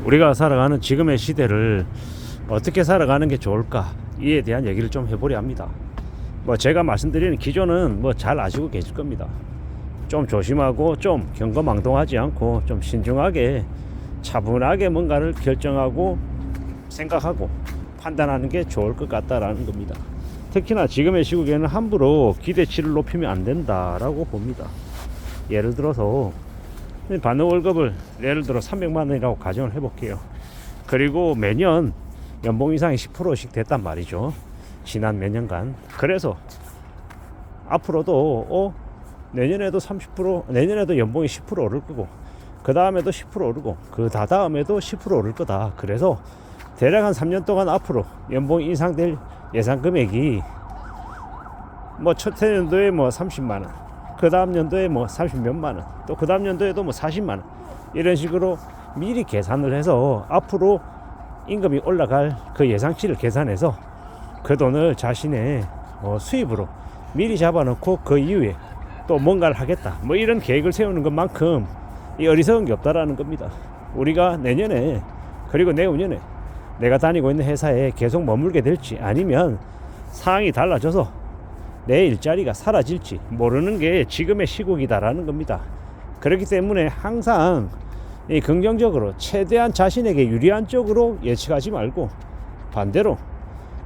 우리가 살아가는 지금의 시대를 어떻게 살아가는 게 좋을까, 이에 대한 얘기를 좀 해보려 합니다. 제가 말씀드리는 기조는 잘 아시고 계실 겁니다. 좀 조심하고 좀 경거망동하지 않고 좀 신중하게 차분하게 뭔가를 결정하고 생각하고 판단하는 게 좋을 것 같다라는 겁니다. 특히나 지금의 시국에는 함부로 기대치를 높이면 안 된다라고 봅니다. 예를 들어서 받는 월급을 예를 들어 300만 원이라고 가정을 해볼게요. 그리고 매년 연봉 이상이 10%씩 됐단 말이죠. 지난 몇 년간. 그래서 앞으로도 내년에도 30%, 내년에도 연봉이 10% 오를 거고, 그 다음에도 10% 오르고, 그 다음에도 10% 오를 거다. 그래서 대략 한 3년 동안 앞으로 연봉이 인상될 예상 금액이 첫 해년도에 30만 원, 그 다음 연도에 30 몇만 원, 또 그 다음 연도에도 40만 원, 이런 식으로 미리 계산을 해서 앞으로 임금이 올라갈 그 예상치를 계산해서 그 돈을 자신의 수입으로 미리 잡아놓고 그 이후에 또 뭔가를 하겠다, 이런 계획을 세우는 것만큼 이 어리석은 게 없다라는 겁니다. 우리가 내년에 그리고 내후년에 내가 다니고 있는 회사에 계속 머물게 될지, 아니면 상황이 달라져서 내 일자리가 사라질지 모르는 게 지금의 시국이다라는 겁니다. 그렇기 때문에 항상 이 긍정적으로 최대한 자신에게 유리한 쪽으로 예측하지 말고, 반대로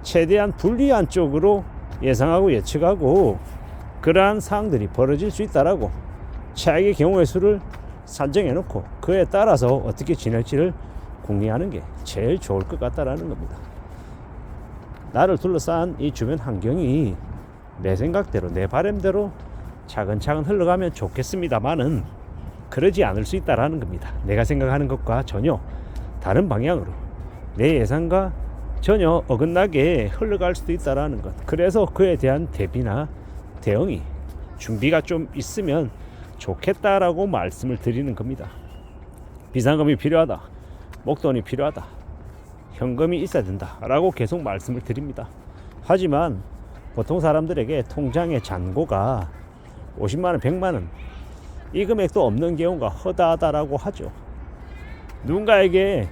최대한 불리한 쪽으로 예상하고 예측하고, 그러한 상황들이 벌어질 수 있다라고 최악의 경우의 수를 산정해 놓고 그에 따라서 어떻게 지낼지를 궁리하는 게 제일 좋을 것 같다라는 겁니다. 나를 둘러싼 이 주변 환경이 내 생각대로 내 바람대로 차근차근 흘러가면 좋겠습니다만은 그러지 않을 수 있다라는 겁니다. 내가 생각하는 것과 전혀 다른 방향으로 내 예상과 전혀 어긋나게 흘러갈 수도 있다라는 것. 그래서 그에 대한 대비나 대응이 준비가 좀 있으면 좋겠다라고 말씀을 드리는 겁니다. 비상금이 필요하다, 목돈이 필요하다, 현금이 있어야 된다 라고 계속 말씀을 드립니다. 하지만 보통 사람들에게 통장의 잔고가 50만원, 100만원 이 금액도 없는 경우가 허다하다라고 하죠. 누군가에게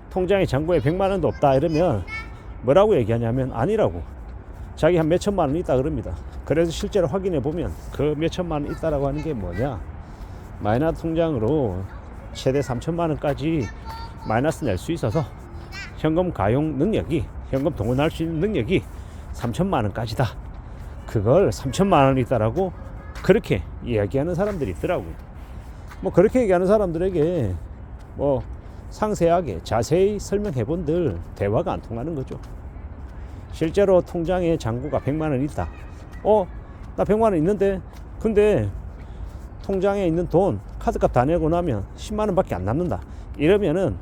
통장의 잔고에 100만원도 없다 이러면 뭐라고 얘기하냐면 아니라고, 자기 한 몇천만 원 있다 그럽니다. 그래서 실제로 확인해 보면 그 몇천만 원 있다라고 하는 게 뭐냐, 마이너스 통장으로 최대 3천만 원까지 마이너스 낼 수 있어서 현금 가용 능력이, 현금 동원할 수 있는 능력이 3천만 원까지다. 그걸 3천만 원 있다라고 그렇게 이야기하는 사람들이 있더라고요. 그렇게 얘기하는 사람들에게 상세하게 자세히 설명해 본들 대화가 안 통하는 거죠. 실제로 통장에 잔고가 100만 원 있다. 나 100만 원 있는데, 근데 통장에 있는 돈 카드값 다 내고 나면 10만 원밖에 안 남는다. 이러면은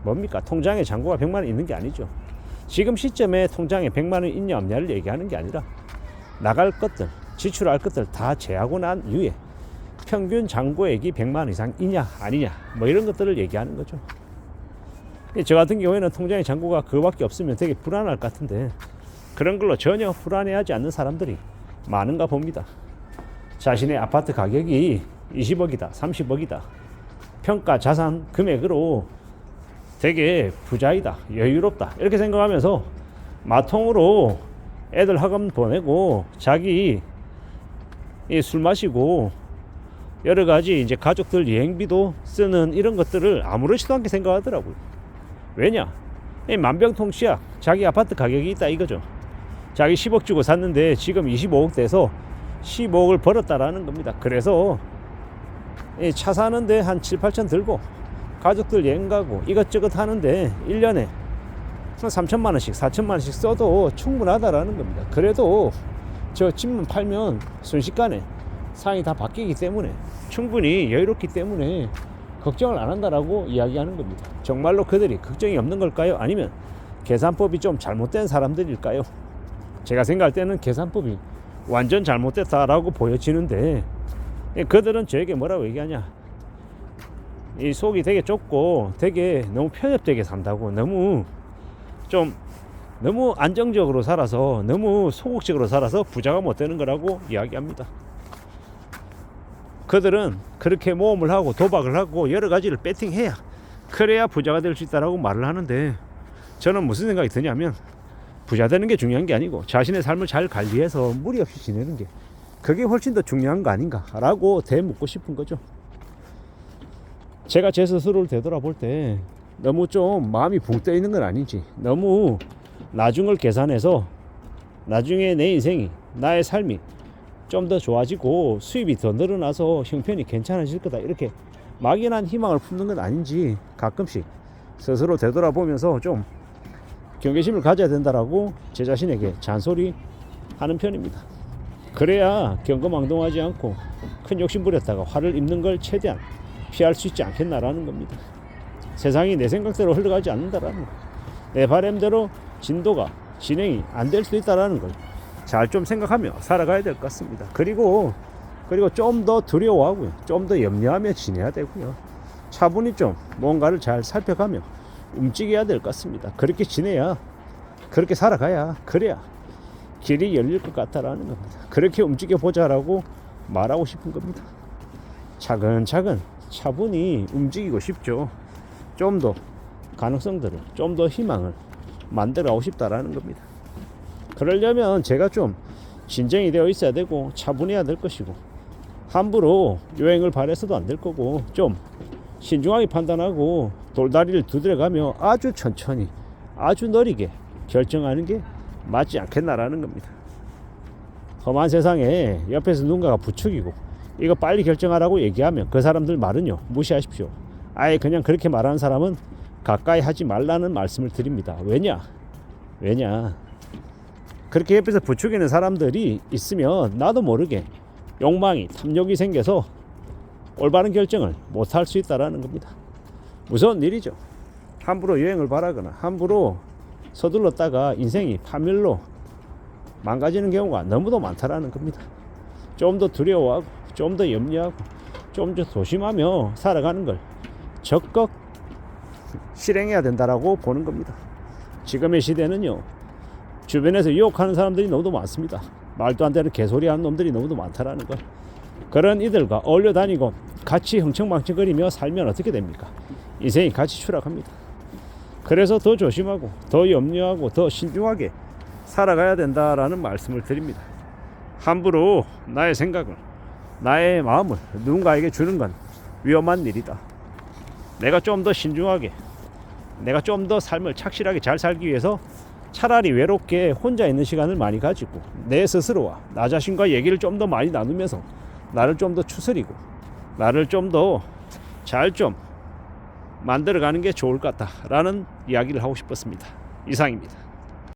뭡니까? 통장에 잔고가 100만 원 있는 게 아니죠. 지금 시점에 통장에 100만 원 있냐 없냐를 얘기하는 게 아니라 나갈 것들, 지출할 것들 다 제하고 난 이후에 평균 잔고액이 100만 원 이상 이냐 아니냐 이런 것들을 얘기하는 거죠. 저 같은 경우에는 통장에 잔고가 그거밖에 없으면 되게 불안할 것 같은데 그런 걸로 전혀 불안해하지 않는 사람들이 많은가 봅니다. 자신의 아파트 가격이 20억이다, 30억이다, 평가 자산 금액으로 되게 부자이다, 여유롭다 이렇게 생각하면서 마통으로 애들 학원 보내고 자기 술 마시고 여러 가지 이제 가족들 여행비도 쓰는 이런 것들을 아무렇지도 않게 생각하더라고요. 왜냐? 만병통치약 자기 아파트 가격이 있다 이거죠. 자기 10억 주고 샀는데 지금 25억 돼서 15억을 벌었다라는 겁니다. 그래서 차 사는데 한 7, 8천 들고 가족들 여행 가고 이것저것 하는데 1년에 3천만 원씩 4천만 원씩 써도 충분하다라는 겁니다. 그래도 저 집만 팔면 순식간에 상황이 다 바뀌기 때문에 충분히 여유롭기 때문에 걱정을 안 한다라고 이야기하는 겁니다. 정말로 그들이 걱정이 없는 걸까요? 아니면 계산법이 좀 잘못된 사람들일까요? 제가 생각할 때는 계산법이 완전 잘못됐다라고 보여지는데 그들은 저에게 뭐라고 얘기하냐, 이 속이 되게 좁고 되게 너무 편협되게 산다고, 너무 안정적으로 살아서 너무 소극적으로 살아서 부자가 못 되는 거라고 이야기합니다. 그들은 그렇게 모험을 하고 도박을 하고 여러 가지를 배팅해야 그래야 부자가 될 수 있다라고 말을 하는데, 저는 무슨 생각이 드냐면 부자 되는 게 중요한 게 아니고 자신의 삶을 잘 관리해서 무리 없이 지내는 게, 그게 훨씬 더 중요한 거 아닌가라고 되묻고 싶은 거죠. 제가 제 스스로를 되돌아볼 때 너무 좀 마음이 붕 떠 있는 건 아닌지, 너무 나중을 계산해서 나중에 내 인생이, 나의 삶이 좀 더 좋아지고 수입이 더 늘어나서 형편이 괜찮아질 거다, 이렇게 막연한 희망을 품는 건 아닌지 가끔씩 스스로 되돌아보면서 좀 경계심을 가져야 된다라고 제 자신에게 잔소리 하는 편입니다. 그래야 경거망동하지 않고 큰 욕심 부렸다가 화를 입는 걸 최대한 피할 수 있지 않겠나라는 겁니다. 세상이 내 생각대로 흘러가지 않는다라는 거, 내 바람대로 진행이 안 될 수도 있다라는 걸 잘 좀 생각하며 살아가야 될 것 같습니다. 그리고 좀 더 두려워하고요, 좀 더 염려하며 지내야 되고요, 차분히 좀 뭔가를 잘 살펴가며 움직여야 될 것 같습니다. 그렇게 지내야, 그렇게 살아가야, 그래야 길이 열릴 것 같다라는 겁니다. 그렇게 움직여 보자라고 말하고 싶은 겁니다. 차근차근 차분히 움직이고 싶죠. 좀 더 가능성들을, 좀 더 희망을 만들어가고 싶다라는 겁니다. 그러려면 제가 좀 진정이 되어 있어야 되고 차분해야 될 것이고, 함부로 여행을 바래서도 안 될 거고, 좀 신중하게 판단하고 돌다리를 두드려가며 아주 천천히, 아주 느리게 결정하는 게 맞지 않겠나라는 겁니다. 험한 세상에 옆에서 누군가가 부추기고 이거 빨리 결정하라고 얘기하면 그 사람들 말은요, 무시하십시오. 아예 그냥 그렇게 말하는 사람은 가까이 하지 말라는 말씀을 드립니다. 왜냐? 그렇게 옆에서 부추기는 사람들이 있으면 나도 모르게 욕망이, 탐욕이 생겨서 올바른 결정을 못할 수 있다는 겁니다. 무서운 일이죠. 함부로 여행을 바라거나 함부로 서둘렀다가 인생이 파멸로 망가지는 경우가 너무도 많다라는 겁니다. 좀 더 두려워하고, 좀 더 염려하고, 좀 더 조심하며 살아가는 걸 적극 실행해야 된다라고 보는 겁니다. 지금의 시대는요, 주변에서 유혹하는 사람들이 너무도 많습니다. 말도 안 되는 개소리 하는 놈들이 너무도 많다라는 걸. 그런 이들과 어울려 다니고 같이 흥청망청거리며 살면 어떻게 됩니까? 인생이 같이 추락합니다. 그래서 더 조심하고, 더 염려하고, 더 신중하게 살아가야 된다라는 말씀을 드립니다. 함부로 나의 생각을, 나의 마음을 누군가에게 주는 건 위험한 일이다. 내가 좀 더 신중하게, 내가 좀 더 삶을 착실하게 잘 살기 위해서 차라리 외롭게 혼자 있는 시간을 많이 가지고 내 스스로와 나 자신과 얘기를 좀 더 많이 나누면서 나를 좀 더 추스리고 나를 좀 더 잘 좀 만들어가는 게 좋을 것 같다라는 이야기를 하고 싶었습니다. 이상입니다.